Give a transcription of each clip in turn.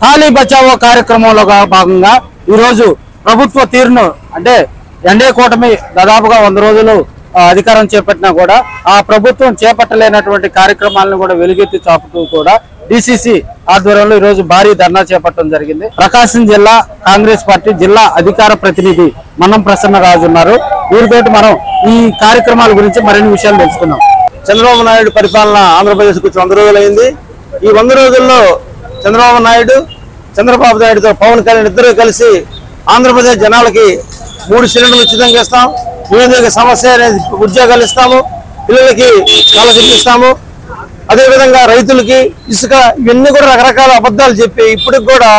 తాళీ బచావో కార్యక్రమంలో భాగంగా ఈ రోజు ప్రభుత్వ తీరును అంటే ఎన్డీఏ కూటమి దాదాపుగా 100 రోజులు అధికారం చేపట్టినా కూడా ఆ ప్రభుత్వం చేపట్టలేనటువంటి కార్యక్రమాలను కూడా వెలుగెత్తి చాపుతూ కూడా డిసిసి ఆధ్వర్యంలో ఈ రోజు భారీ ధర్నా చేపట్టడం జరిగింది. ప్రకాశం జిల్లా కాంగ్రెస్ పార్టీ జిల్లా అధికార ప్రతినిధి మనం ప్రసన్నరాజు ఉన్నారు. వీరితోటి మనం ఈ కార్యక్రమాల గురించి మరిన్ని విషయాలు తెలుసుకుందాం. చంద్రబాబు నాయుడు పరిపాలన ఆంధ్రప్రదేశ్కు 100 రోజులైంది. ఈ 100 రోజుల్లో చంద్రబాబు నాయుడుతో పవన్ కళ్యాణ్ ఇద్దరు కలిసి ఆంధ్రప్రదేశ్ జనాలకి 3 సిలిండర్లు ఉచితంగా ఇస్తాం, నిరుద్యోగ సమస్య అనేది ఉద్యోగాలు ఇస్తాము, పిల్లలకి స్కాలర్షిప్ ఇస్తాము, అదేవిధంగా రైతులకి ఇసుక, ఇవన్నీ కూడా రకరకాల అబద్ధాలు చెప్పి ఇప్పటికి కూడా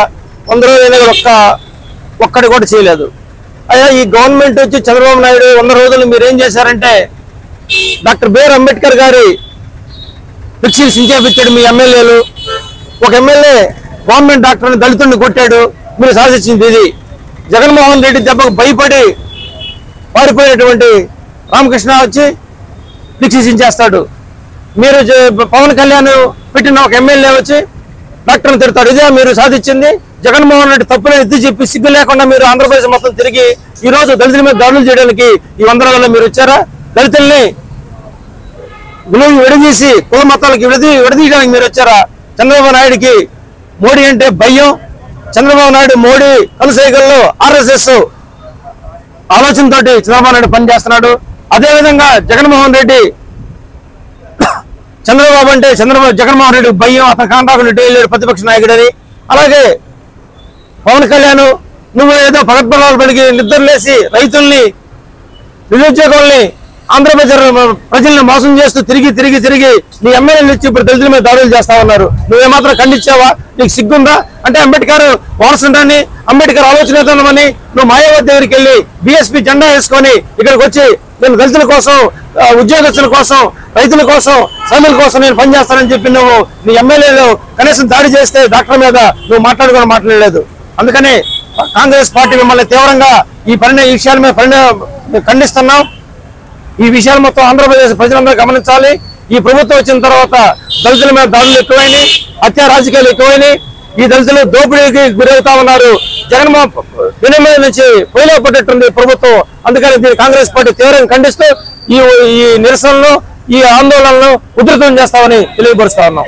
100 రోజులు ఒక్కటి కూడా చేయలేదు. అయ్యా ఈ గవర్నమెంట్ వచ్చి చంద్రబాబు నాయుడు 100 రోజులు మీరు ఏం చేశారంటే డాక్టర్ బిఆర్ అంబేద్కర్ గారి ఫ్లెక్సీలు సించేపించాడు మీ ఎమ్మెల్యేలు. ఒక ఎమ్మెల్యే గవర్నమెంట్ డాక్టర్ని దళితుడిని కొట్టాడు, మీరు సాధించింది ఇది. జగన్మోహన్ రెడ్డి దెబ్బకు భయపడి పారిపోయినటువంటి రామకృష్ణ వచ్చి ఫ్లెక్సీ సించేస్తాడు. మీరు పవన్ కళ్యాణ్ పెట్టిన ఒక ఎమ్మెల్యే వచ్చి డాక్టర్ని తిడతాడు. ఇదే మీరు సాధించింది. జగన్మోహన్ రెడ్డి తప్పునే ఎత్తి చెప్పి సిగ్గు లేకుండా మీరు ఆంధ్రప్రదేశ్ మొత్తం తిరిగి ఈ రోజు దళితుల మీద దాడులు చేయడానికి ఈ 100 రోజుల్లో మీరు వచ్చారా? దళితుల్ని విడదీసి కుల మతాలకు విడదీయడానికి మీరు వచ్చారా? చంద్రబాబు నాయుడికి మోడీ అంటే భయం. చంద్రబాబు నాయుడు మోడీ కనుసైకల్లో RSS ఆలోచనతో చంద్రబాబు నాయుడు పనిచేస్తున్నాడు. అదేవిధంగా జగన్మోహన్ రెడ్డి జగన్మోహన్ రెడ్డి భయం, అతను కాంట్రాక్ట్ ఢిల్లీ ప్రతిపక్ష నాయకుడని. అలాగే పవన్ కళ్యాణ్ నువ్వు ఏదో పగడ్బందాలు పలికి నిద్రలేసి రైతుల్ని నిరుద్యోగుల్ని ఆంధ్రప్రదేశ్ ప్రజల్ని మోసం చేస్తూ తిరిగి నీ ఎమ్మెల్యేలు ఇచ్చి ఇప్పుడు దళితుల మీద దాడులు చేస్తా ఉన్నారు. నువ్వేమాత్రం ఖండించావా? నీకు సిగ్గుందా? అంటే అంబేద్కర్ వారసుండని, అంబేద్కర్ ఆలోచనని నువ్వు మాయావతి దగ్గరికి వెళ్ళి బీఎస్పీ జెండా వేసుకొని ఇక్కడికి వచ్చి నేను దళితుల కోసం, ఉద్యోగస్తుల కోసం, రైతుల కోసం, శ్రమికుల కోసం నేను పనిచేస్తానని చెప్పి నువ్వు నీ ఎమ్మెల్యేలు కనీసం దాడి చేస్తే డాక్టర్ మీద నువ్వు మాట్లాడలేదు. అందుకని కాంగ్రెస్ పార్టీ మిమ్మల్ని తీవ్రంగా ఈ విషయాల మీద ఖండిస్తున్నాం. ఈ విషయాలు మొత్తం ఆంధ్రప్రదేశ్ ప్రజలందరూ గమనించాలి. ఈ ప్రభుత్వం వచ్చిన తర్వాత దళితుల మీద దాడులు ఎక్కువైనాయి, హత్య రాజకీయాలు ఎక్కువైనాయి. ఈ దళితులు దోపిడీకి గురవుతా ఉన్నారు. జగన్మోహన్ మీద నుంచి పొయ్యిలో పట్టేట్టుంది ప్రభుత్వం. అందుకని దీన్ని కాంగ్రెస్ పార్టీ తీవ్రంగా ఖండిస్తూ ఈ నిరసనలు, ఈ ఆందోళనలు ఉధృతం చేస్తామని తెలియపరుస్తా ఉన్నాం.